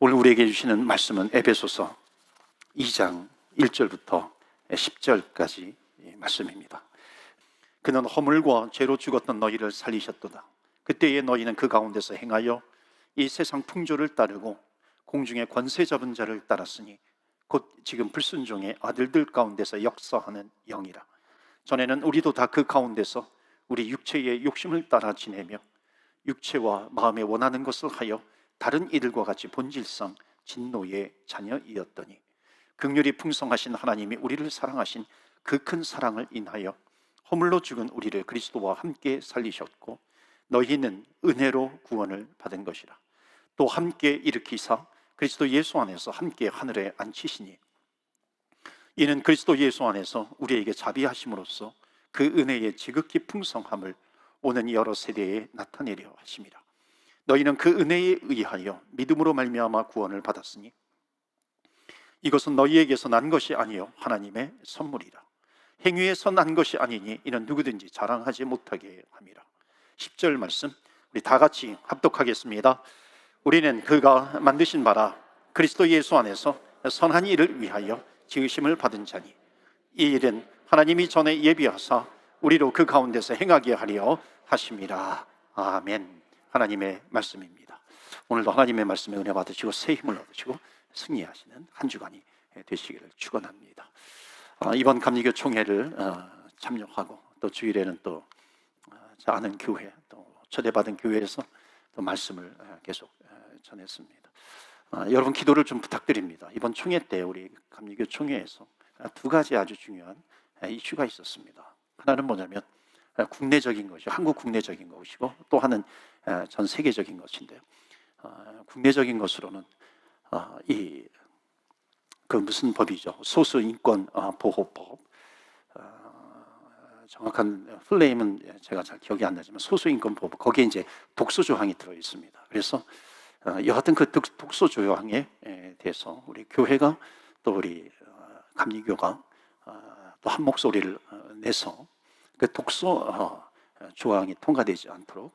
오늘 우리에게 주시는 말씀은 에베소서 2장 1절부터 10절까지 말씀입니다. 그는 허물과 죄로 죽었던 너희를 살리셨도다. 그때의 너희는 그 가운데서 행하여 이 세상 풍조를 따르고 공중의 권세 잡은 자를 따랐으니 곧 지금 불순종의 아들들 가운데서 역사하는 영이라. 전에는 우리도 다 그 가운데서 우리 육체의 욕심을 따라 지내며 육체와 마음에 원하는 것을 하여 다른 이들과 같이 본질상 진노의 자녀이었더니 긍휼이 풍성하신 하나님이 우리를 사랑하신 그 큰 사랑을 인하여 허물로 죽은 우리를 그리스도와 함께 살리셨고 너희는 은혜로 구원을 받은 것이라. 또 함께 일으키사 그리스도 예수 안에서 함께 하늘에 앉히시니 이는 그리스도 예수 안에서 우리에게 자비하심으로써 그 은혜의 지극히 풍성함을 오는 여러 세대에 나타내려 하심이라. 너희는 그 은혜에 의하여 믿음으로 말미암아 구원을 받았으니 이것은 너희에게서 난 것이 아니요 하나님의 선물이라. 행위에서 난 것이 아니니 이는 누구든지 자랑하지 못하게 함이라. 10절 말씀 우리 다 같이 합독하겠습니다. 우리는 그가 만드신 바라 그리스도 예수 안에서 선한 일을 위하여 지으심을 받은 자니 이 일은 하나님이 전에 예비하사 우리로 그 가운데서 행하게 하려 하심이라. 아멘. 하나님의 말씀입니다. 오늘도 하나님의 말씀에 은혜 받으시고 새 힘을 얻으시고 승리하시는 한 주간이 되시기를 축원합니다. 이번 감리교 총회를 참여하고 또 주일에는 또 아는 교회 또 초대받은 교회에서 또 말씀을 계속 전했습니다. 여러분 기도를 좀 부탁드립니다. 이번 총회 때 우리 감리교 총회에서 두 가지 아주 중요한 이슈가 있었습니다. 하나는 뭐냐면 국내적인 것이 한국 국내적인 것이고 또 하나는 전 세계적인 것인데요. 국내적인 것으로는 그 무슨 법이죠? 소수 인권 보호법. 정확한 플레임은 제가 잘 기억이 안 나지만 소수 인권 보호법 거기에 이제 독소 조항이 들어 있습니다. 그래서 여하튼 그 독소 조항에 대해서 우리 교회가 또 우리 감리교가 또 한 목소리를 내서 그 독소 조항이 통과되지 않도록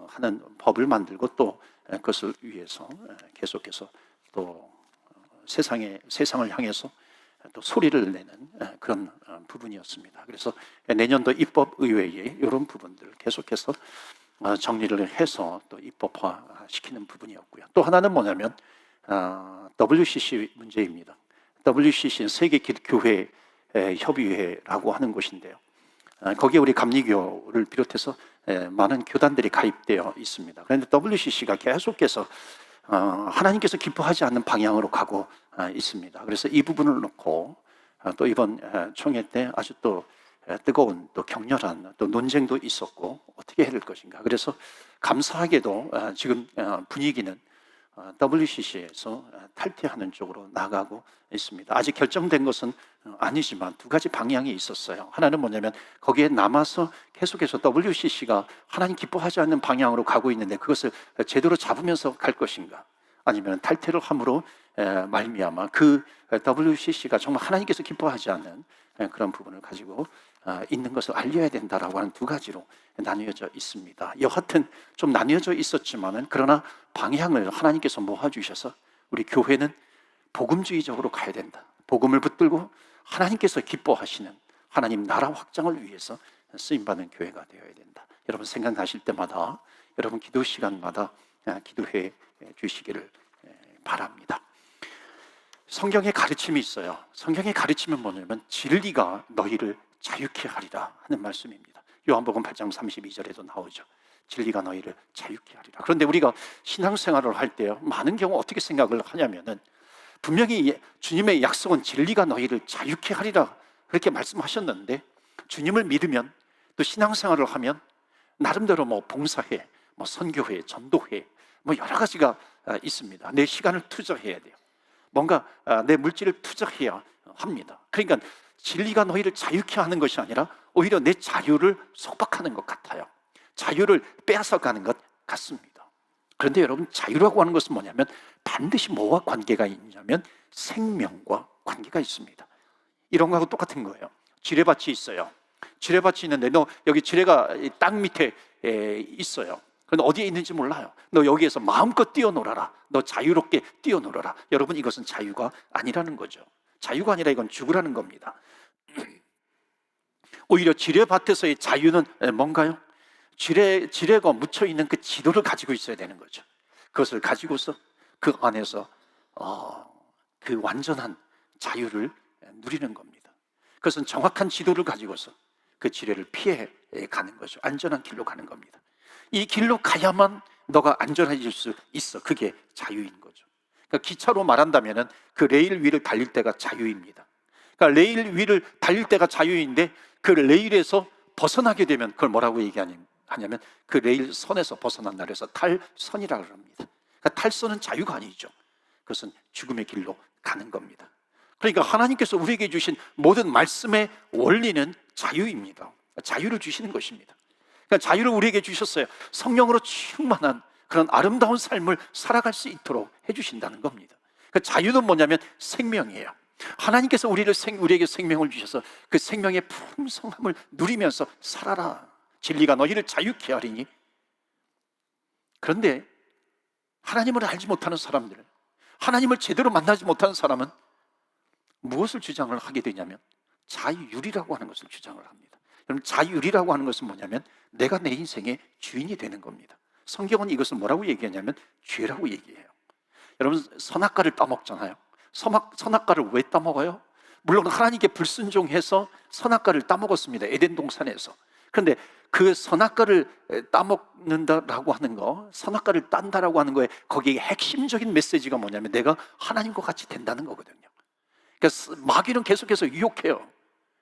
하는 법을 만들고 또 그것을 위해서 계속해서 또 세상을 향해서 또 소리를 내는 그런 부분이었습니다. 그래서 내년도 입법의회에 이런 부분들을 계속해서 정리를 해서 또 입법화시키는 부분이었고요. 또 하나는 뭐냐면 WCC 문제입니다. WCC는 세계교회 협의회라고 하는 곳인데요. 거기에 우리 감리교를 비롯해서 많은 교단들이 가입되어 있습니다. 그런데 WCC가 계속해서 하나님께서 기뻐하지 않는 방향으로 가고 있습니다. 그래서 이 부분을 놓고 또 이번 총회 때 아주 또 뜨거운 또 격렬한 또 논쟁도 있었고 어떻게 해야 될 것인가. 그래서 감사하게도 지금 분위기는 WCC에서 탈퇴하는 쪽으로 나가고 있습니다. 아직 결정된 것은 아니지만 두 가지 방향이 있었어요. 하나는 뭐냐면 거기에 남아서 계속해서 WCC가 하나님 기뻐하지 않는 방향으로 가고 있는데 그것을 제대로 잡으면서 갈 것인가, 아니면 탈퇴를 함으로 말미암아 그 WCC가 정말 하나님께서 기뻐하지 않는 그런 부분을 가지고 있는 것을 알려야 된다라고 하는 두 가지로 나뉘어져 있습니다. 여하튼 좀 나뉘어져 있었지만은 그러나 방향을 하나님께서 모아주셔서 우리 교회는 복음주의적으로 가야 된다. 복음을 붙들고 하나님께서 기뻐하시는 하나님 나라 확장을 위해서 쓰임받는 교회가 되어야 된다. 여러분 생각나실 때마다 여러분 기도 시간마다 기도해 주시기를 바랍니다. 성경의 가르침이 있어요. 성경의 가르침은 뭐냐면 진리가 너희를 자유케 하리라 하는 말씀입니다. 요한복음 8장 32절에도 나오죠. 진리가 너희를 자유케 하리라. 그런데 우리가 신앙생활을 할 때 많은 경우 어떻게 생각을 하냐면은 분명히 주님의 약속은 진리가 너희를 자유케 하리라 그렇게 말씀하셨는데 주님을 믿으면 또 신앙생활을 하면 나름대로 뭐 봉사회, 뭐 선교회, 전도회 뭐 여러 가지가 있습니다. 내 시간을 투자해야 돼요. 뭔가 내 물질을 투자해야 합니다. 그러니까 진리가 너희를 자유케 하는 것이 아니라 오히려 내 자유를 속박하는 것 같아요. 자유를 빼앗아가는 것 같습니다. 그런데 여러분 자유라고 하는 것은 뭐냐면 반드시 뭐와 관계가 있냐면 생명과 관계가 있습니다. 이런 거하고 똑같은 거예요. 지뢰밭이 있어요. 지뢰밭이 있는데 너 여기 지뢰가 땅 밑에 있어요. 그런데 어디에 있는지 몰라요. 너 여기에서 마음껏 뛰어놀아라. 너 자유롭게 뛰어놀아라. 여러분, 이것은 자유가 아니라는 거죠. 자유가 아니라 이건 죽으라는 겁니다. 오히려 지뢰밭에서의 자유는 뭔가요? 지뢰가 묻혀있는 그 지도를 가지고 있어야 되는 거죠. 그것을 가지고서 그 안에서 그 완전한 자유를 누리는 겁니다. 그것은 정확한 지도를 가지고서 그 지뢰를 피해 가는 거죠. 안전한 길로 가는 겁니다. 이 길로 가야만 너가 안전해질 수 있어. 그게 자유인 거죠. 그러니까 기차로 말한다면 그 레일 위를 달릴 때가 자유입니다. 그러니까 레일 위를 달릴 때가 자유인데 그 레일에서 벗어나게 되면 그걸 뭐라고 얘기하냐면 그 레일 선에서 벗어난다 그래서 탈선이라고 합니다. 그러니까 탈선은 자유가 아니죠. 그것은 죽음의 길로 가는 겁니다. 그러니까 하나님께서 우리에게 주신 모든 말씀의 원리는 자유입니다. 자유를 주시는 것입니다. 그러니까 자유를 우리에게 주셨어요. 성령으로 충만한 그런 아름다운 삶을 살아갈 수 있도록 해주신다는 겁니다. 그 자유는 뭐냐면 생명이에요. 하나님께서 우리에게 생명을 주셔서 그 생명의 풍성함을 누리면서 살아라. 진리가 너희를 자유케 하리니. 그런데 하나님을 알지 못하는 사람들, 하나님을 제대로 만나지 못하는 사람은 무엇을 주장을 하게 되냐면 자유율이라고 하는 것을 주장을 합니다. 여러분, 자유율이라고 하는 것은 뭐냐면 내가 내 인생의 주인이 되는 겁니다. 성경은 이것을 뭐라고 얘기하냐면 죄라고 얘기해요. 여러분, 선악과를 따먹잖아요. 선악과를 왜 따먹어요? 물론 하나님께 불순종해서 선악과를 따먹었습니다. 에덴 동산에서. 그런데 그 선악과를 따먹는다라고 하는 거, 선악과를 딴다라고 하는 거에 거기에 핵심적인 메시지가 뭐냐면 내가 하나님과 같이 된다는 거거든요. 그러니까 마귀는 계속해서 유혹해요.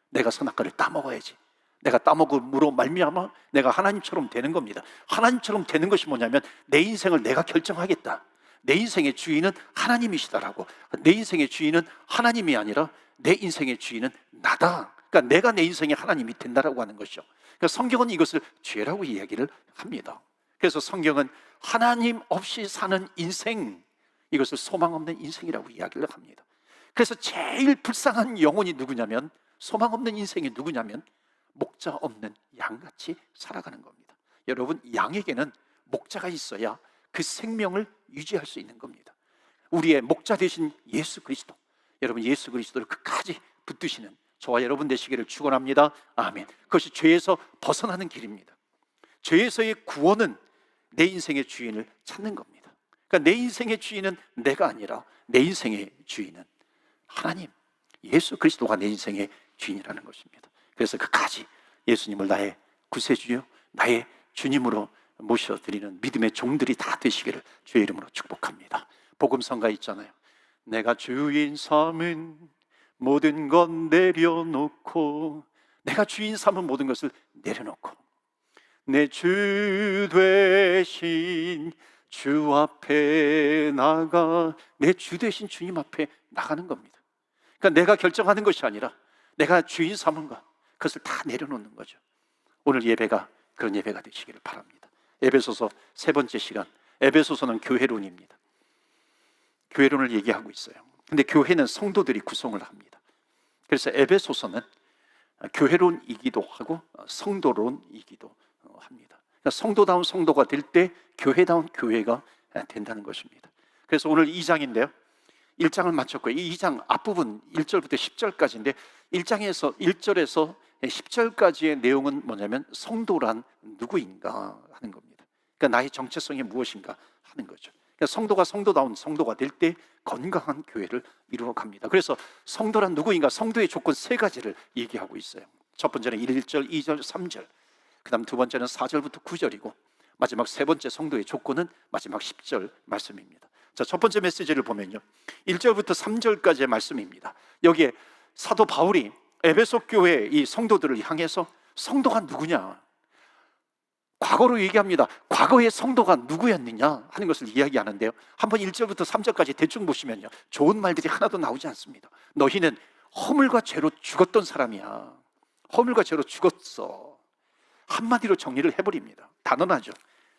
내가 선악과를 따먹어야지. 내가 따먹음으로 말미암아 내가 하나님처럼 되는 겁니다. 하나님처럼 되는 것이 뭐냐면 내 인생을 내가 결정하겠다. 내 인생의 주인은 하나님이시다라고. 내 인생의 주인은 하나님이 아니라 내 인생의 주인은 나다. 그러니까 내가 내 인생의 하나님이 된다라고 하는 것이죠. 그러니까 성경은 이것을 죄라고 이야기를 합니다. 그래서 성경은 하나님 없이 사는 인생, 이것을 소망 없는 인생이라고 이야기를 합니다. 그래서 제일 불쌍한 영혼이 누구냐면, 소망 없는 인생이 누구냐면 목자 없는 양같이 살아가는 겁니다. 여러분, 양에게는 목자가 있어야 그 생명을 유지할 수 있는 겁니다. 우리의 목자 되신 예수 그리스도, 여러분, 예수 그리스도를 끝까지 붙드시는 저와 여러분 되시기를 축원합니다. 아멘. 그것이 죄에서 벗어나는 길입니다. 죄에서의 구원은 내 인생의 주인을 찾는 겁니다. 그러니까 내 인생의 주인은 내가 아니라 내 인생의 주인은 하나님, 예수 그리스도가 내 인생의 주인이라는 것입니다. 그래서 끝까지 예수님을 나의 구세주요, 나의 주님으로 모셔드리는 믿음의 종들이 다 되시기를 주의 이름으로 축복합니다. 복음성가 있잖아요. 내가 주인 삼은 모든 건 내려놓고, 내가 주인 삼은 모든 것을 내려놓고 내 주 되신 주 앞에 나가, 내 주 되신 주님 앞에 나가는 겁니다. 그러니까 내가 결정하는 것이 아니라 내가 주인 삼은 것, 그것을 다 내려놓는 거죠. 오늘 예배가 그런 예배가 되시기를 바랍니다. 에베소서 세 번째 시간, 에베소서는 교회론입니다. 교회론을 얘기하고 있어요. 근데 교회는 성도들이 구성을 합니다. 그래서 에베소서는 교회론이기도 하고 성도론이기도 합니다. 그러니까 성도다운 성도가 될 때 교회다운 교회가 된다는 것입니다. 그래서 오늘 2장인데요 1장을 마쳤고요. 이 2장 앞부분 1절부터 10절까지인데 1장에서 1절에서 10절까지의 내용은 뭐냐면 성도란 누구인가 하는 겁니다. 그러니까 나의 정체성이 무엇인가 하는 거죠. 그러니까 성도가 성도다운 성도가 될 때 건강한 교회를 이루어갑니다. 그래서 성도란 누구인가, 성도의 조건 세 가지를 얘기하고 있어요. 첫 번째는 1절, 2절, 3절, 그 다음 두 번째는 4절부터 9절이고 마지막 세 번째 성도의 조건은 마지막 10절 말씀입니다. 자, 첫 번째 메시지를 보면요 1절부터 3절까지의 말씀입니다. 여기에 사도 바울이 에베소 교회 이 성도들을 향해서 성도가 누구냐, 과거로 얘기합니다. 과거의 성도가 누구였느냐 하는 것을 이야기하는데요, 한번 1절부터 3절까지 대충 보시면요 좋은 말들이 하나도 나오지 않습니다. 너희는 허물과 죄로 죽었던 사람이야. 허물과 죄로 죽었어. 한마디로 정리를 해버립니다. 단언하죠.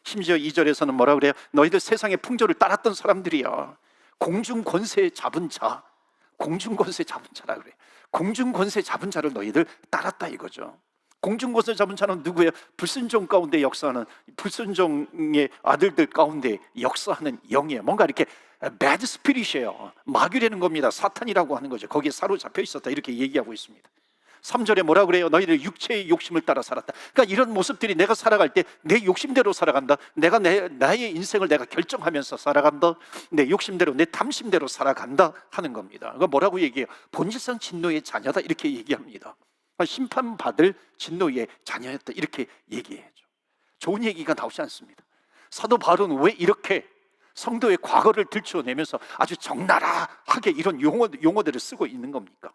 심지어 2절에서는 뭐라 그래요? 너희들 세상의 풍조를 따랐던 사람들이야. 공중 권세 잡은 자, 공중 권세 잡은 자라 그래요. 공중 권세 잡은 자를 너희들 따랐다 이거죠. 공중권세 잡은 자는 누구예요? 불순종 가운데 역사하는, 불순종의 아들들 가운데 역사하는 영이에요. 뭔가 이렇게 bad spirit이에요. 마귀라는 겁니다. 사탄이라고 하는 거죠. 거기에 사로잡혀 있었다, 이렇게 얘기하고 있습니다. 3절에 뭐라 그래요? 너희들 육체의 욕심을 따라 살았다. 그러니까 이런 모습들이 내가 살아갈 때 내 욕심대로 살아간다. 내가 나의 인생을 내가 결정하면서 살아간다. 내 욕심대로, 내 탐심대로 살아간다 하는 겁니다. 그거 뭐라고 얘기해요? 본질상 진노의 자녀다, 이렇게 얘기합니다. 심판받을 진노의 자녀였다, 이렇게 얘기해야죠. 좋은 얘기가 나오지 않습니다. 사도 바울은 왜 이렇게 성도의 과거를 들춰내면서 아주 적나라하게 이런 용어들을 쓰고 있는 겁니까?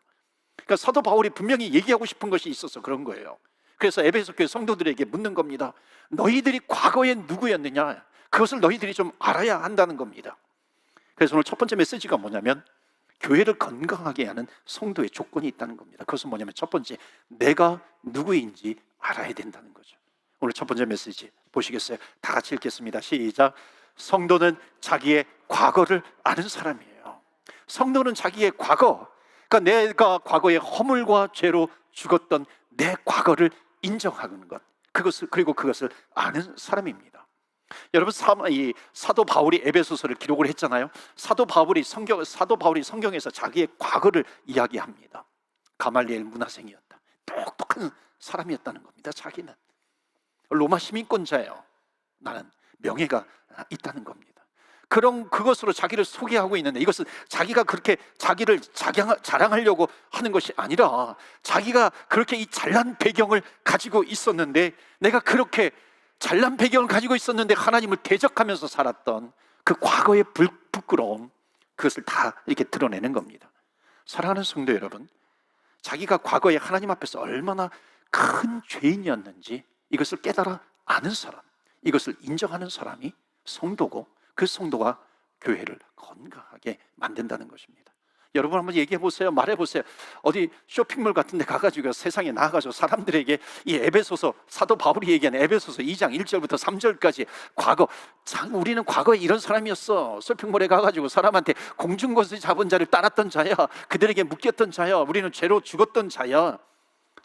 그러니까 사도 바울이 분명히 얘기하고 싶은 것이 있어서 그런 거예요. 그래서 에베소 교회 성도들에게 묻는 겁니다. 너희들이 과거에 누구였느냐? 그것을 너희들이 좀 알아야 한다는 겁니다. 그래서 오늘 첫 번째 메시지가 뭐냐면, 교회를 건강하게 하는 성도의 조건이 있다는 겁니다. 그것은 뭐냐면, 첫 번째, 내가 누구인지 알아야 된다는 거죠. 오늘 첫 번째 메시지 보시겠어요? 다 같이 읽겠습니다. 시작. 성도는 자기의 과거를 아는 사람이에요. 성도는 자기의 과거, 그러니까 내가 과거에 허물과 죄로 죽었던 내 과거를 인정하는 것, 그리고 그것을 아는 사람입니다. 여러분, 사도 바울이 에베소서를 기록을 했잖아요. 사도 바울이 성경에서 자기의 과거를 이야기합니다. 가말리엘 문화생이었다, 똑똑한 사람이었다는 겁니다. 자기는 로마 시민권자예요. 나는 명예가 있다는 겁니다. 그것으로 자기를 소개하고 있는데, 이것은 자기가 그렇게 자기를 자랑하려고 하는 것이 아니라, 자기가 그렇게 이 잘난 배경을 가지고 있었는데, 내가 그렇게 잘난 배경을 가지고 있었는데 하나님을 대적하면서 살았던 그 과거의 부끄러움, 그것을 다 이렇게 드러내는 겁니다. 사랑하는 성도 여러분, 자기가 과거에 하나님 앞에서 얼마나 큰 죄인이었는지 이것을 깨달아 아는 사람, 이것을 인정하는 사람이 성도고, 그 성도가 교회를 건강하게 만든다는 것입니다. 여러분 한번 얘기해 보세요. 말해 보세요. 어디 쇼핑몰 같은 데 가가지고 세상에 나가가지고 사람들에게 이 에베소서, 사도 바울이 얘기하는 에베소서 2장 1절부터 3절까지 과거, 우리는 과거에 이런 사람이었어. 쇼핑몰에 가가지고 사람한테 공중권세 잡은 자를 따랐던 자야, 그들에게 묶였던 자야, 우리는 죄로 죽었던 자야,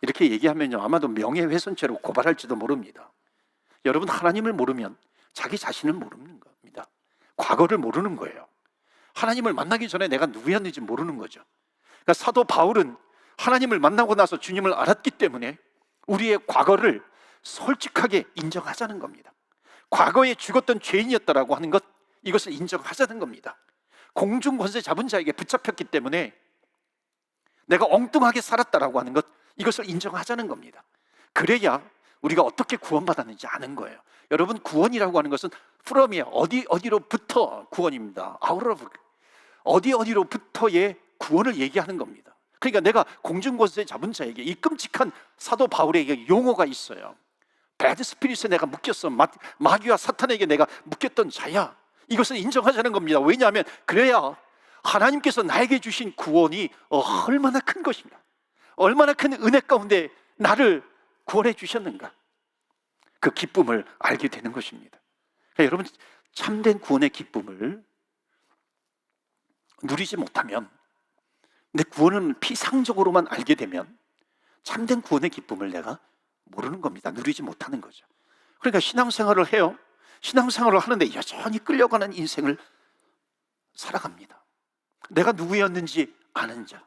이렇게 얘기하면요, 아마도 명예훼손죄로 고발할지도 모릅니다. 여러분, 하나님을 모르면 자기 자신을 모르는 겁니다. 과거를 모르는 거예요. 하나님을 만나기 전에 내가 누구였는지 모르는 거죠. 그러니까 사도 바울은 하나님을 만나고 나서 주님을 알았기 때문에 우리의 과거를 솔직하게 인정하자는 겁니다. 과거에 죽었던 죄인이었다라고 하는 것, 이것을 인정하자는 겁니다. 공중권세 잡은 자에게 붙잡혔기 때문에 내가 엉뚱하게 살았다라고 하는 것, 이것을 인정하자는 겁니다. 그래야 우리가 어떻게 구원받았는지 아는 거예요. 여러분, 구원이라고 하는 것은 from이에요. 어디로부터 구원입니다. out of, 어디로부터의 구원을 얘기하는 겁니다. 그러니까 내가 공중권세 잡은 자에게, 이 끔찍한 사도 바울에게 용어가 있어요. bad spirit에 내가 묶였어. 마귀와 사탄에게 내가 묶였던 자야. 이것을 인정하자는 겁니다. 왜냐하면 그래야 하나님께서 나에게 주신 구원이 얼마나 큰 것인가, 얼마나 큰 은혜 가운데 나를 구원해 주셨는가, 그 기쁨을 알게 되는 것입니다. 그러니까 여러분, 참된 구원의 기쁨을 누리지 못하면, 내 구원은 피상적으로만 알게 되면 참된 구원의 기쁨을 내가 모르는 겁니다. 누리지 못하는 거죠. 그러니까 신앙생활을 해요. 신앙생활을 하는데 여전히 끌려가는 인생을 살아갑니다. 내가 누구였는지 아는 자,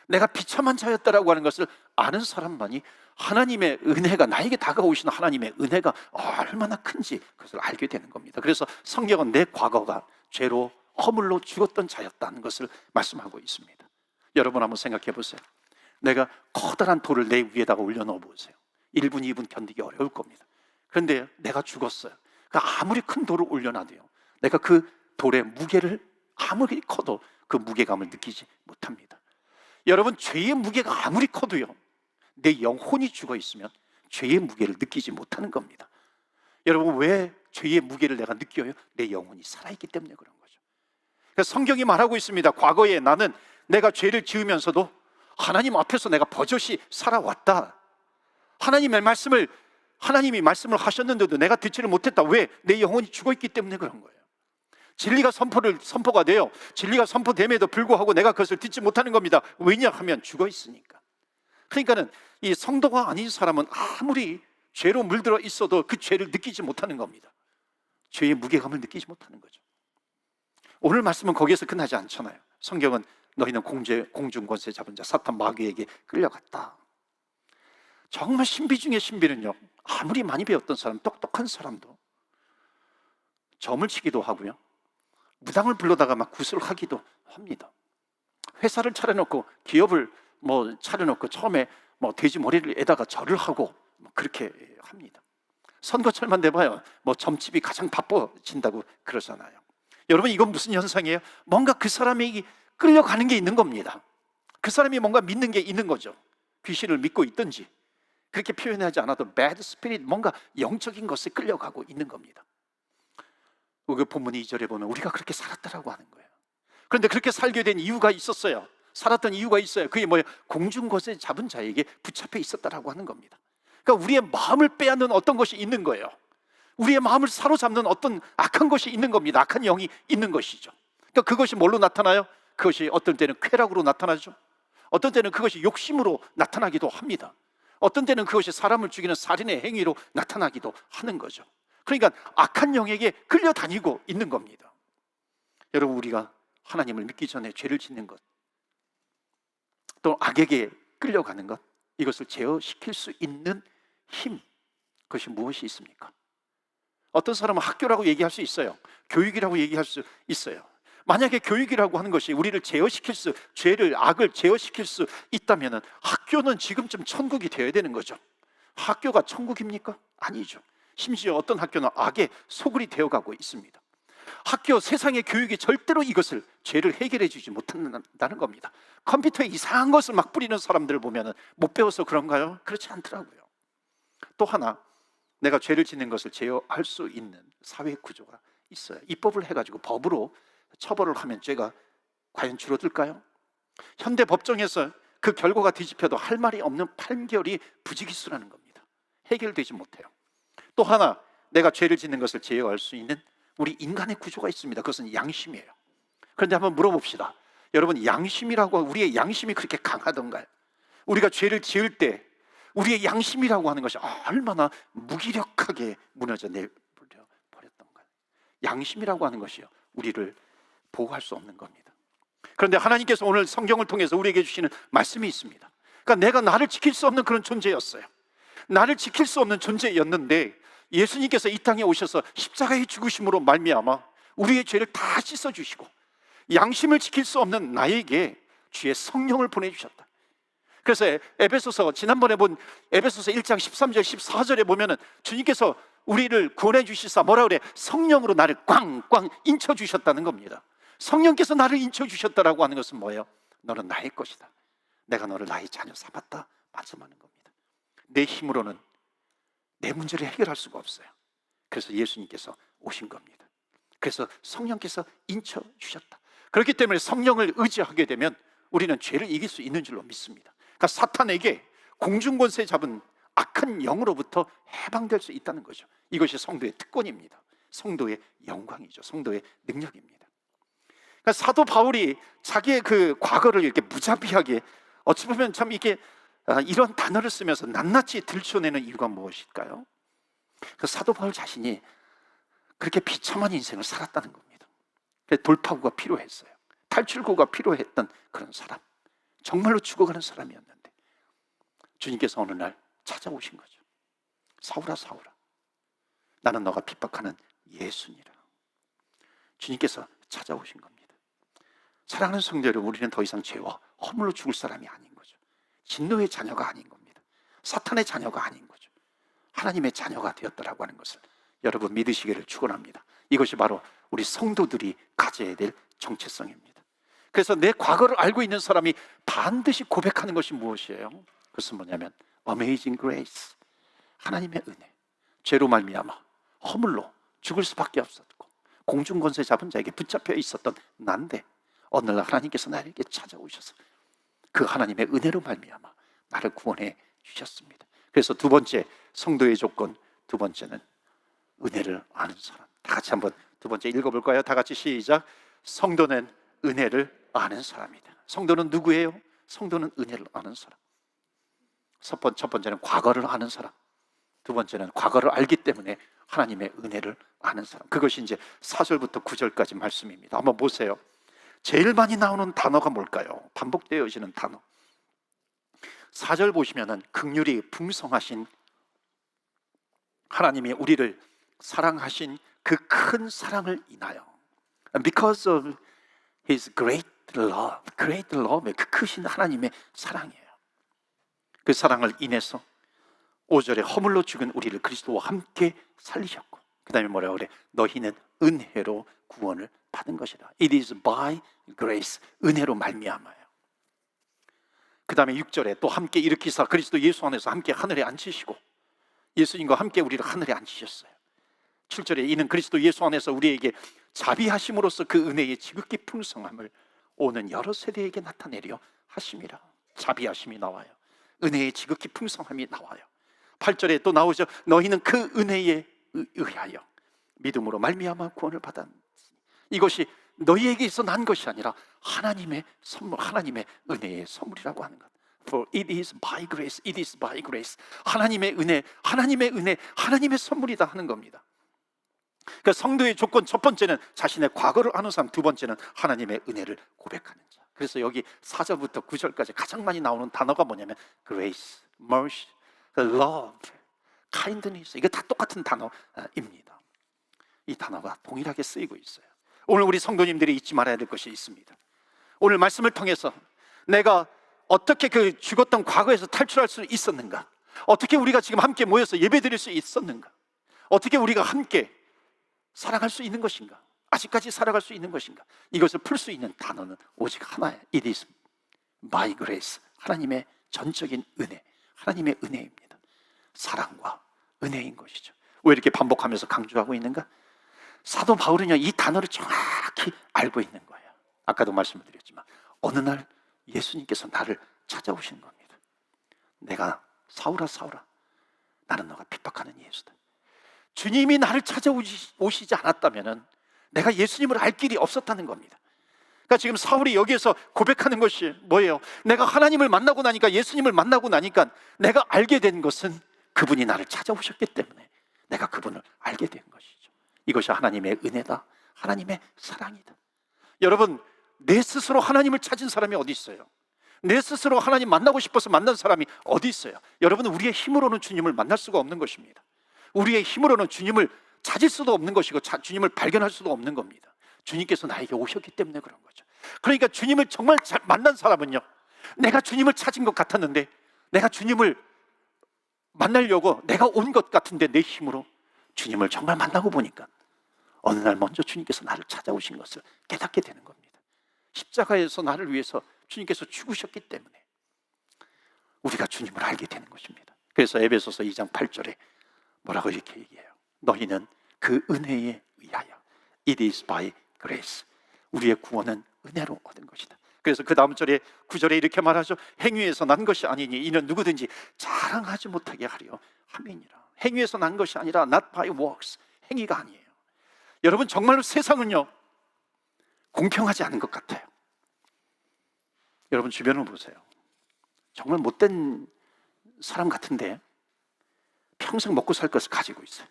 내가 비참한 자였다라고 하는 것을 아는 사람만이 하나님의 은혜가, 나에게 다가오시는 하나님의 은혜가 얼마나 큰지 그것을 알게 되는 겁니다. 그래서 성경은 내 과거가 죄로 허물로 죽었던 자였다는 것을 말씀하고 있습니다. 여러분 한번 생각해 보세요. 내가 커다란 돌을 내 위에다가 올려놓아 보세요. 1분, 2분 견디기 어려울 겁니다. 그런데 내가 죽었어요. 그러니까 아무리 큰 돌을 올려놔도요, 내가 그 돌의 무게를 아무리 커도 그 무게감을 느끼지 못합니다. 여러분, 죄의 무게가 아무리 커도요, 내 영혼이 죽어 있으면 죄의 무게를 느끼지 못하는 겁니다. 여러분, 왜 죄의 무게를 내가 느껴요? 내 영혼이 살아있기 때문에 그런 거죠. 그래서 성경이 말하고 있습니다. 과거에 나는 내가 죄를 지으면서도 하나님 앞에서 내가 버젓이 살아왔다. 하나님이 말씀을 하셨는데도 내가 듣지를 못했다. 왜? 내 영혼이 죽어 있기 때문에 그런 거예요. 진리가 선포가 돼요. 진리가 선포됨에도 불구하고 내가 그것을 듣지 못하는 겁니다. 왜냐하면 죽어 있으니까. 그러니까는 이 성도가 아닌 사람은 아무리 죄로 물들어 있어도 그 죄를 느끼지 못하는 겁니다. 죄의 무게감을 느끼지 못하는 거죠. 오늘 말씀은 거기에서 끝나지 않잖아요. 성경은 너희는 공중권세 잡은 자 사탄 마귀에게 끌려갔다. 정말 신비 중에 신비는요, 아무리 많이 배웠던 사람, 똑똑한 사람도 점을 치기도 하고요, 무당을 불러다가 막 구슬하기도 합니다. 회사를 차려놓고, 기업을 차려놓고 처음에 돼지 머리를 에다가 절을 하고 그렇게 합니다. 선거철만 돼봐요, 점집이 가장 바빠진다고 그러잖아요. 여러분, 이건 무슨 현상이에요? 뭔가 그 사람에게 끌려가는 게 있는 겁니다. 그 사람이 뭔가 믿는 게 있는 거죠. 귀신을 믿고 있든지, 그렇게 표현하지 않아도 bad spirit, 뭔가 영적인 것에 끌려가고 있는 겁니다. 그 본문 2절에 보면 우리가 그렇게 살았다라고 하는 거예요. 그런데 그렇게 살게 된 이유가 있었어요. 살았던 이유가 있어요. 그게 뭐예요? 공중것에 잡은 자에게 붙잡혀 있었다라고 하는 겁니다. 그러니까 우리의 마음을 빼앗는 어떤 것이 있는 거예요. 우리의 마음을 사로잡는 어떤 악한 것이 있는 겁니다. 악한 영이 있는 것이죠. 그러니까 그것이 뭘로 나타나요? 그것이 어떤 때는 쾌락으로 나타나죠. 어떤 때는 그것이 욕심으로 나타나기도 합니다. 어떤 때는 그것이 사람을 죽이는 살인의 행위로 나타나기도 하는 거죠. 그러니까 악한 영에게 끌려다니고 있는 겁니다. 여러분, 우리가 하나님을 믿기 전에 죄를 짓는 것, 또 악에게 끌려가는 것, 이것을 제어시킬 수 있는 힘, 그것이 무엇이 있습니까? 어떤 사람은 학교라고 얘기할 수 있어요. 교육이라고 얘기할 수 있어요. 만약에 교육이라고 하는 것이 우리를 제어시킬 수, 죄를, 악을 제어시킬 수 있다면 학교는 지금쯤 천국이 되어야 되는 거죠. 학교가 천국입니까? 아니죠. 심지어 어떤 학교는 악의 소굴이 되어가고 있습니다. 학교, 세상의 교육이 절대로 이것을, 죄를 해결해 주지 못한다는 겁니다. 컴퓨터에 이상한 것을 막 뿌리는 사람들을 보면 못 배워서 그런가요? 그렇지 않더라고요. 또 하나, 내가 죄를 짓는 것을 제어할 수 있는 사회 구조가 있어요. 입법을 해가지고 법으로 처벌을 하면 죄가 과연 줄어들까요? 현대 법정에서 그 결과가 뒤집혀도 할 말이 없는 판결이 부지기수라는 겁니다. 해결되지 못해요. 또 하나, 내가 죄를 짓는 것을 제어할 수 있는 우리 인간의 구조가 있습니다. 그것은 양심이에요. 그런데 한번 물어봅시다. 여러분, 양심이라고, 우리의 양심이 그렇게 강하던가요? 우리가 죄를 지을 때 우리의 양심이라고 하는 것이 얼마나 무기력하게 무너져 내버려버렸던가요? 양심이라고 하는 것이요, 우리를 보호할 수 없는 겁니다. 그런데 하나님께서 오늘 성경을 통해서 우리에게 주시는 말씀이 있습니다. 그러니까 내가 나를 지킬 수 없는 그런 존재였어요. 나를 지킬 수 없는 존재였는데 예수님께서 이 땅에 오셔서 십자가의 죽으심으로 말미암아 우리의 죄를 다 씻어주시고 양심을 지킬 수 없는 나에게 주의 성령을 보내주셨다. 그래서 에베소서, 지난번에 본 에베소서 1장 13절 14절에 보면은 주님께서 우리를 구원해 주시사 뭐라 그래? 성령으로 나를 꽝꽝 인쳐 주셨다는 겁니다. 성령께서 나를 인쳐 주셨다라고 하는 것은 뭐예요? 너는 나의 것이다. 내가 너를 나의 자녀 삼았다 말씀하는 겁니다. 내 힘으로는 내 문제를 해결할 수가 없어요. 그래서 예수님께서 오신 겁니다. 그래서 성령께서 인쳐 주셨다. 그렇기 때문에 성령을 의지하게 되면 우리는 죄를 이길 수 있는 줄로 믿습니다. 그러니까 사탄에게 공중권세 잡은 악한 영으로부터 해방될 수 있다는 거죠. 이것이 성도의 특권입니다. 성도의 영광이죠. 성도의 능력입니다. 그러니까 사도 바울이 자기의 그 과거를 이렇게 무자비하게, 어찌 보면 참 이게 이런 단어를 쓰면서 낱낱이 들춰내는 이유가 무엇일까요? 그 사도 바울 자신이 그렇게 비참한 인생을 살았다는 겁니다. 돌파구가 필요했어요. 탈출구가 필요했던 그런 사람, 정말로 죽어가는 사람이었는데 주님께서 어느 날 찾아오신 거죠. 사울아 사울아, 나는 너가 핍박하는 예수니라. 주님께서 찾아오신 겁니다. 사랑하는 성도 여러분, 우리는 더 이상 죄와 허물로 죽을 사람이 아닌 거죠. 진노의 자녀가 아닌 겁니다. 사탄의 자녀가 아닌 거죠. 하나님의 자녀가 되었다라고 하는 것을 여러분 믿으시기를 축원합니다. 이것이 바로 우리 성도들이 가져야 될 정체성입니다. 그래서 내 과거를 알고 있는 사람이 반드시 고백하는 것이 무엇이에요? 그것은 뭐냐면 Amazing Grace, 하나님의 은혜. 죄로 말미암아 허물로 죽을 수밖에 없었고 공중권세 잡은 자에게 붙잡혀 있었던 난데 어느 날 하나님께서 나에게 찾아오셔서 그 하나님의 은혜로 말미암아 나를 구원해 주셨습니다. 그래서 두 번째 성도의 조건, 두 번째는 은혜를 아는 사람. 다 같이 한번 두 번째 읽어볼까요? 다 같이 시작. 성도는 은혜를 아는 사람이다. 성도는 누구예요? 성도는 은혜를 아는 사람. 첫 번째는 과거를 아는 사람, 두 번째는 과거를 알기 때문에 하나님의 은혜를 아는 사람. 그것이 이제 4절부터 9절까지 말씀입니다. 한번 보세요. 제일 많이 나오는 단어가 뭘까요? 반복되어지는 단어. 4절 보시면은 긍휼이 풍성하신 하나님이 우리를 사랑하신 그 큰 사랑을 인하여, because of His great love, 그 크신 하나님의 사랑이에요. 그 사랑을 인해서 5절에 허물로 죽은 우리를 그리스도와 함께 살리셨고, 그 다음에 뭐라고 그래? 너희는 은혜로 구원을 받은 것이다. It is by grace, 은혜로 말미암아요. 그 다음에 6절에 또 함께 일으키사 그리스도 예수 안에서 함께 하늘에 앉히시고, 예수님과 함께 우리를 하늘에 앉히셨어요. 7절에 이는 그리스도 예수 안에서 우리에게 자비하심으로써 그 은혜의 지극히 풍성함을 오는 여러 세대에게 나타내려 하심이라. 자비하심이 나와요. 은혜의 지극히 풍성함이 나와요. 8절에 또 나오죠. 너희는 그 은혜에 의하여 믿음으로 말미암아 구원을 받았으니 이것이 너희에게서 난 것이 아니라 하나님의 선물, 하나님의 은혜의 선물이라고 하는 것. For it is by grace, it is by grace. 하나님의 은혜, 하나님의 은혜, 하나님의 선물이다 하는 겁니다. 그 성도의 조건, 첫 번째는 자신의 과거를 아는 사람, 두 번째는 하나님의 은혜를 고백하는 자. 그래서 여기 4절부터 9절까지 가장 많이 나오는 단어가 뭐냐면 grace, mercy, love, kindness. 이게 다 똑같은 단어입니다. 이 단어가 동일하게 쓰이고 있어요. 오늘 우리 성도님들이 잊지 말아야 될 것이 있습니다. 오늘 말씀을 통해서 내가 어떻게 그 죽었던 과거에서 탈출할 수 있었는가? 어떻게 우리가 지금 함께 모여서 예배드릴 수 있었는가? 어떻게 우리가 함께 살아갈 수 있는 것인가? 아직까지 살아갈 수 있는 것인가? 이것을 풀 수 있는 단어는 오직 하나예요. It is by grace. 하나님의 전적인 은혜, 하나님의 은혜입니다. 사랑과 은혜인 것이죠. 왜 이렇게 반복하면서 강조하고 있는가? 사도 바울은요, 이 단어를 정확히 알고 있는 거예요. 아까도 말씀을 드렸지만 어느 날 예수님께서 나를 찾아오시는 겁니다. 내가 사울아 사울아, 나는 너가 핍박하는 예수다. 주님이 나를 찾아오시지 않았다면 내가 예수님을 알 길이 없었다는 겁니다. 그러니까 지금 사울이 여기에서 고백하는 것이 뭐예요? 내가 하나님을 만나고 나니까, 예수님을 만나고 나니까 내가 알게 된 것은 그분이 나를 찾아오셨기 때문에 내가 그분을 알게 된 것이죠. 이것이 하나님의 은혜다, 하나님의 사랑이다. 여러분, 내 스스로 하나님을 찾은 사람이 어디 있어요? 내 스스로 하나님 만나고 싶어서 만난 사람이 어디 있어요? 여러분은 우리의 힘으로는 주님을 만날 수가 없는 것입니다. 우리의 힘으로는 주님을 찾을 수도 없는 것이고 주님을 발견할 수도 없는 겁니다. 주님께서 나에게 오셨기 때문에 그런 거죠. 그러니까 주님을 정말 잘 만난 사람은요, 내가 주님을 찾은 것 같았는데, 내가 주님을 만나려고 내가 온 것 같은데 내 힘으로 주님을 정말 만나고 보니까 어느 날 먼저 주님께서 나를 찾아오신 것을 깨닫게 되는 겁니다. 십자가에서 나를 위해서 주님께서 죽으셨기 때문에 우리가 주님을 알게 되는 것입니다. 그래서 에베소서 2장 8절에 뭐라고 이렇게 얘기해요? 너희는 그 은혜에 의하여, it is by grace. 우리의 구원은 은혜로 얻은 것이다. 그래서 그 다음 절에 9절에 이렇게 말하죠. 행위에서 난 것이 아니니 이는 누구든지 자랑하지 못하게 하려 함이니라. 행위에서 난 것이 아니라 not by works, 행위가 아니에요. 여러분, 정말로 세상은요 공평하지 않은 것 같아요. 여러분 주변을 보세요. 정말 못된 사람 같은데 평생 먹고 살 것을 가지고 있어요.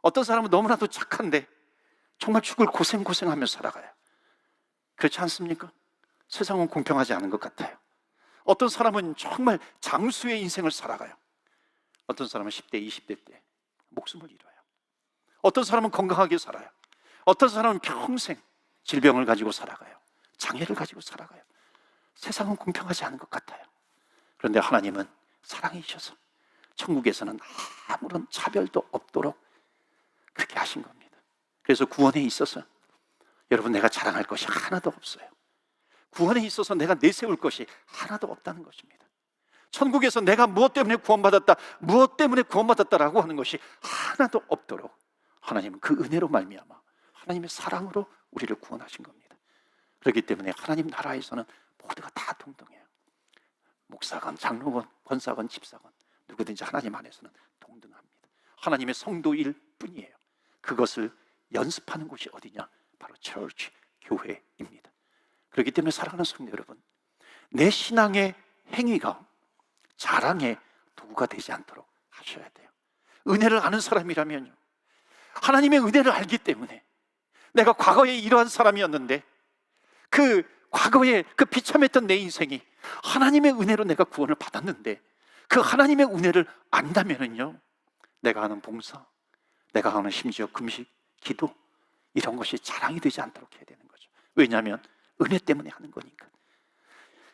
어떤 사람은 너무나도 착한데 정말 죽을 고생하면서 살아가요. 그렇지 않습니까? 세상은 공평하지 않은 것 같아요. 어떤 사람은 정말 장수의 인생을 살아가요. 어떤 사람은 10대, 20대 때 목숨을 잃어요. 어떤 사람은 건강하게 살아요. 어떤 사람은 평생 질병을 가지고 살아가요. 장애를 가지고 살아가요. 세상은 공평하지 않은 것 같아요. 그런데 하나님은 사랑이셔서 천국에서는 아무런 차별도 없도록 그렇게 하신 겁니다. 그래서 구원에 있어서 여러분, 내가 자랑할 것이 하나도 없어요. 구원에 있어서 내가 내세울 것이 하나도 없다는 것입니다. 천국에서 내가 무엇 때문에 구원받았다, 무엇 때문에 구원받았다라고 하는 것이 하나도 없도록 하나님은 그 은혜로 말미암아 하나님의 사랑으로 우리를 구원하신 겁니다. 그렇기 때문에 하나님 나라에서는 모두가 다 동등해요. 목사건, 장로건, 권사건, 집사건, 누구든지 하나님 안에서는 동등합니다. 하나님의 성도일 뿐이에요. 그것을 연습하는 곳이 어디냐? 바로 church, 교회입니다. 그렇기 때문에 사랑하는 성도 여러분, 내 신앙의 행위가 자랑의 도구가 되지 않도록 하셔야 돼요. 은혜를 아는 사람이라면요, 하나님의 은혜를 알기 때문에 내가 과거에 이러한 사람이었는데 그 과거에 그 비참했던 내 인생이 하나님의 은혜로 내가 구원을 받았는데 그 하나님의 은혜를 안다면은요, 내가 하는 봉사, 내가 하는 심지어 금식, 기도, 이런 것이 자랑이 되지 않도록 해야 되는 거죠. 왜냐하면 은혜 때문에 하는 거니까.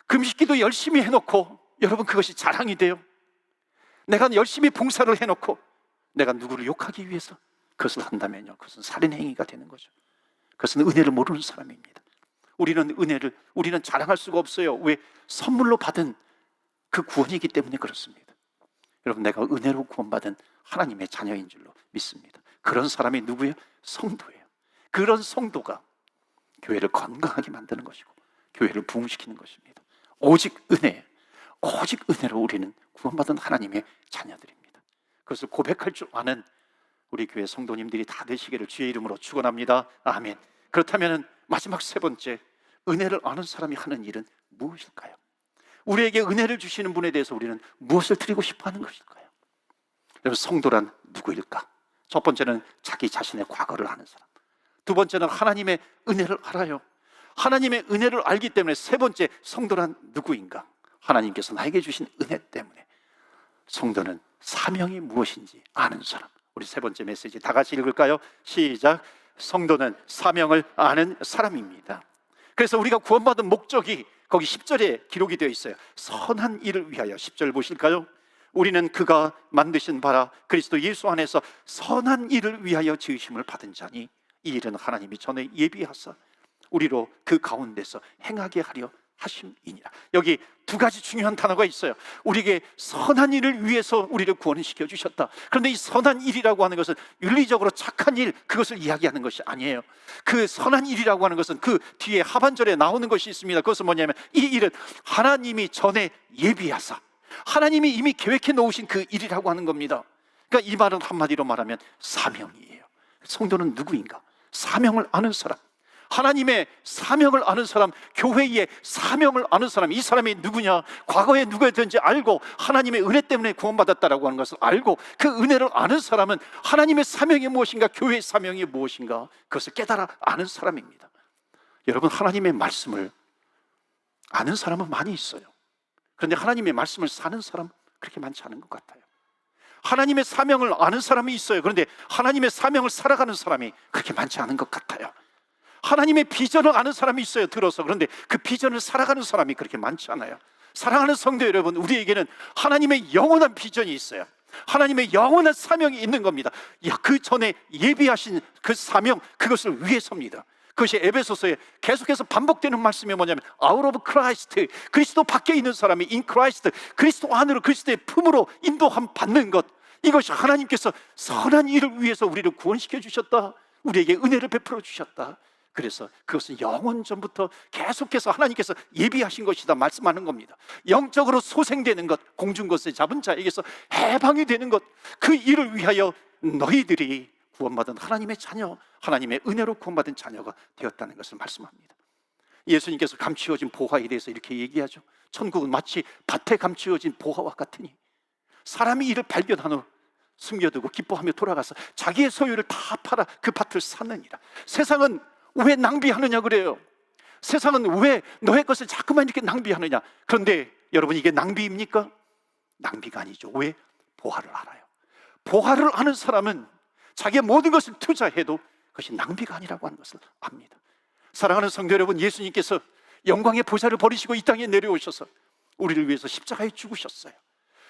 금식, 기도 열심히 해놓고 여러분 그것이 자랑이 돼요? 내가 열심히 봉사를 해놓고 내가 누구를 욕하기 위해서 그것을 한다면요, 그것은 살인행위가 되는 거죠. 그것은 은혜를 모르는 사람입니다. 우리는 자랑할 수가 없어요. 왜? 선물로 받은 그 구원이기 때문에 그렇습니다. 여러분, 내가 은혜로 구원받은 하나님의 자녀인 줄로 믿습니다. 그런 사람이 누구예요? 성도예요. 그런 성도가 교회를 건강하게 만드는 것이고 교회를 부흥시키는 것입니다. 오직 은혜로 우리는 구원받은 하나님의 자녀들입니다. 그것을 고백할 줄 아는 우리 교회 성도님들이 다 되시기를 주의 이름으로 축원합니다. 아멘. 그렇다면 마지막 세 번째, 은혜를 아는 사람이 하는 일은 무엇일까요? 우리에게 은혜를 주시는 분에 대해서 우리는 무엇을 드리고 싶어 하는 것일까요? 여러분, 성도란 누구일까? 첫 번째는 자기 자신의 과거를 아는 사람. 두 번째는 하나님의 은혜를 알아요. 하나님의 은혜를 알기 때문에 세 번째, 성도란 누구인가? 하나님께서 나에게 주신 은혜 때문에 성도는 사명이 무엇인지 아는 사람. 우리 세 번째 메시지 다 같이 읽을까요? 시작. 성도는 사명을 아는 사람입니다. 그래서 우리가 구원받은 목적이 거기 10절에 기록이 되어 있어요. 선한 일을 위하여. 10절 보실까요? 우리는 그가 만드신 바라 그리스도 예수 안에서 선한 일을 위하여 지으심을 받은 자니 이 일은 하나님이 전에 예비하사 우리로 그 가운데서 행하게 하려 하심이니라. 여기 두 가지 중요한 단어가 있어요. 우리에게 선한 일을 위해서 우리를 구원시켜 주셨다. 그런데 이 선한 일이라고 하는 것은 윤리적으로 착한 일, 그것을 이야기하는 것이 아니에요. 그 선한 일이라고 하는 것은 그 뒤에 하반절에 나오는 것이 있습니다. 그것은 뭐냐면 이 일은 하나님이 전에 예비하사, 하나님이 이미 계획해 놓으신 그 일이라고 하는 겁니다. 그러니까 이 말은 한마디로 말하면 사명이에요. 성도는 누구인가? 사명을 아는 사람, 하나님의 사명을 아는 사람, 교회의 사명을 아는 사람. 이 사람이 누구냐? 과거에 누구였든지 알고 하나님의 은혜 때문에 구원받았다라고 하는 것을 알고 그 은혜를 아는 사람은 하나님의 사명이 무엇인가, 교회의 사명이 무엇인가, 그것을 깨달아 아는 사람입니다. 여러분, 하나님의 말씀을 아는 사람은 많이 있어요. 그런데 하나님의 말씀을 사는 사람 그렇게 많지 않은 것 같아요. 하나님의 사명을 아는 사람이 있어요. 그런데 하나님의 사명을 살아가는 사람이 그렇게 많지 않은 것 같아요. 하나님의 비전을 아는 사람이 있어요, 들어서. 그런데 그 비전을 살아가는 사람이 그렇게 많지 않아요. 사랑하는 성도 여러분, 우리에게는 하나님의 영원한 비전이 있어요. 하나님의 영원한 사명이 있는 겁니다. 그 전에 예비하신 그 사명, 그것을 위해서입니다. 그것이 에베소서에 계속해서 반복되는 말씀이 뭐냐면 out of Christ, 그리스도 밖에 있는 사람이 in Christ, 그리스도 안으로, 그리스도의 품으로 인도함 받는 것, 이것이 하나님께서 선한 일을 위해서 우리를 구원시켜 주셨다, 우리에게 은혜를 베풀어 주셨다. 그래서 그것은 영원 전부터 계속해서 하나님께서 예비하신 것이다 말씀하는 겁니다. 영적으로 소생되는 것, 공중 것에 잡은 자에게서 해방이 되는 것, 그 일을 위하여 너희들이 구원받은 하나님의 자녀, 하나님의 은혜로 구원받은 자녀가 되었다는 것을 말씀합니다. 예수님께서 감추어진 보화에 대해서 이렇게 얘기하죠. 천국은 마치 밭에 감추어진 보화와 같으니 사람이 이를 발견한 후 숨겨두고 기뻐하며 돌아가서 자기의 소유를 다 팔아 그 밭을 사느니라. 세상은 왜 낭비하느냐 그래요. 세상은 왜 너의 것을 자꾸만 이렇게 낭비하느냐. 그런데 여러분, 이게 낭비입니까? 낭비가 아니죠. 왜? 보화를 알아요. 보화를 아는 사람은 자기의 모든 것을 투자해도 그것이 낭비가 아니라고 하는 것을 압니다. 사랑하는 성도 여러분, 예수님께서 영광의 보좌를 버리시고 이 땅에 내려오셔서 우리를 위해서 십자가에 죽으셨어요.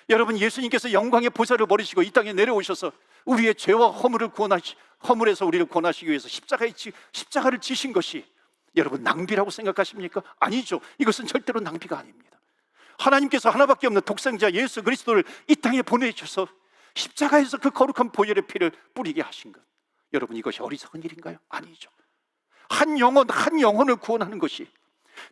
여러분, 예수님께서 영광의 보좌를 버리시고 이 땅에 내려오셔서 우리의 죄와 허물에서 우리를 구원하시기 위해서 십자가를 지신 것이 여러분 낭비라고 생각하십니까? 아니죠. 이것은 절대로 낭비가 아닙니다. 하나님께서 하나밖에 없는 독생자 예수 그리스도를 이 땅에 보내주셔서 십자가에서 그 거룩한 보혈의 피를 뿌리게 하신 것, 여러분 이것이 어리석은 일인가요? 아니죠. 한 영혼을 구원하는 것이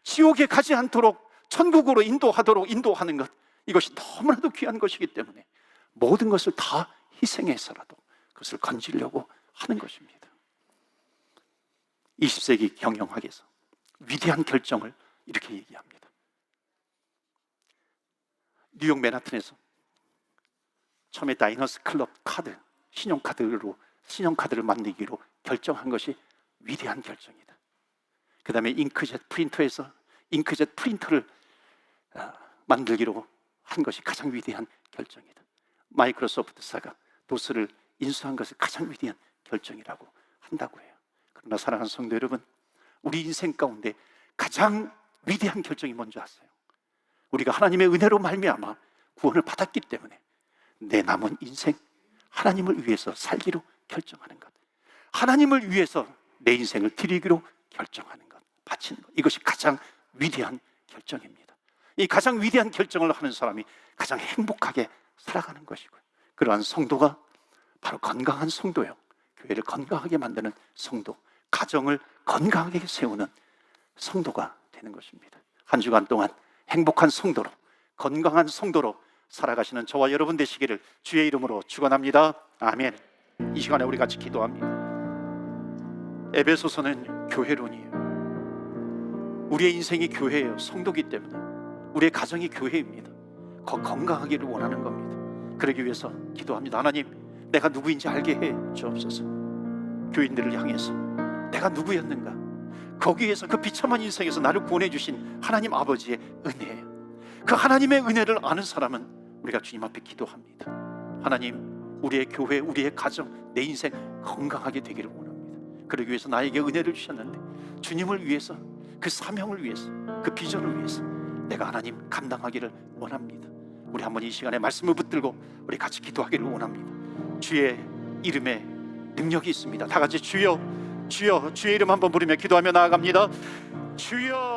지옥에 가지 않도록 천국으로 인도하는 것, 이것이 너무나도 귀한 것이기 때문에 모든 것을 다 희생해서라도 그것을 건지려고 하는 것입니다. 20세기 경영학에서 위대한 결정을 이렇게 얘기합니다. 뉴욕 맨하튼에서 처음에 다이너스 클럽 카드, 신용카드를 만들기로 결정한 것이 위대한 결정이다. 그 다음에 잉크젯 프린터에서 잉크젯 프린터를 만들기로 한 것이 가장 위대한 결정이다. 마이크로소프트사가 도스를 인수한 것이 가장 위대한 결정이라고 한다고 해요. 그러나 사랑하는 성도 여러분, 우리 인생 가운데 가장 위대한 결정이 뭔지 아세요? 우리가 하나님의 은혜로 말미암아 구원을 받았기 때문에 내 남은 인생 하나님을 위해서 살기로 결정하는 것, 하나님을 위해서 내 인생을 드리기로 결정하는 것, 바치는 것, 이것이 가장 위대한 결정입니다. 이 가장 위대한 결정을 하는 사람이 가장 행복하게 살아가는 것이고요, 그러한 성도가 바로 건강한 성도요, 교회를 건강하게 만드는 성도, 가정을 건강하게 세우는 성도가 되는 것입니다. 한 주간 동안 행복한 성도로, 건강한 성도로 살아가시는 저와 여러분 되시기를 주의 이름으로 축원합니다. 아멘. 이 시간에 우리 같이 기도합니다. 에베소서는 교회론이에요. 우리의 인생이 교회예요. 성도기 때문에 우리의 가정이 교회입니다. 건강하기를 원하는 겁니다. 그러기 위해서 기도합니다. 하나님, 내가 누구인지 알게 해 주옵소서. 교인들을 향해서 내가 누구였는가, 거기에서 그 비참한 인생에서 나를 구원해 주신 하나님 아버지의 은혜예요. 그 하나님의 은혜를 아는 사람은 우리가 주님 앞에 기도합니다. 하나님, 우리의 교회, 우리의 가정, 내 인생 건강하게 되기를 원합니다. 그러기 위해서 나에게 은혜를 주셨는데 주님을 위해서, 그 사명을 위해서, 그 비전을 위해서 내가 하나님 감당하기를 원합니다. 우리 한번 이 시간에 말씀을 붙들고 우리 같이 기도하기를 원합니다. 주의 이름에 능력이 있습니다. 다 같이 주여, 주여, 주의 이름 한번 부르며 기도하며 나아갑니다. 주여.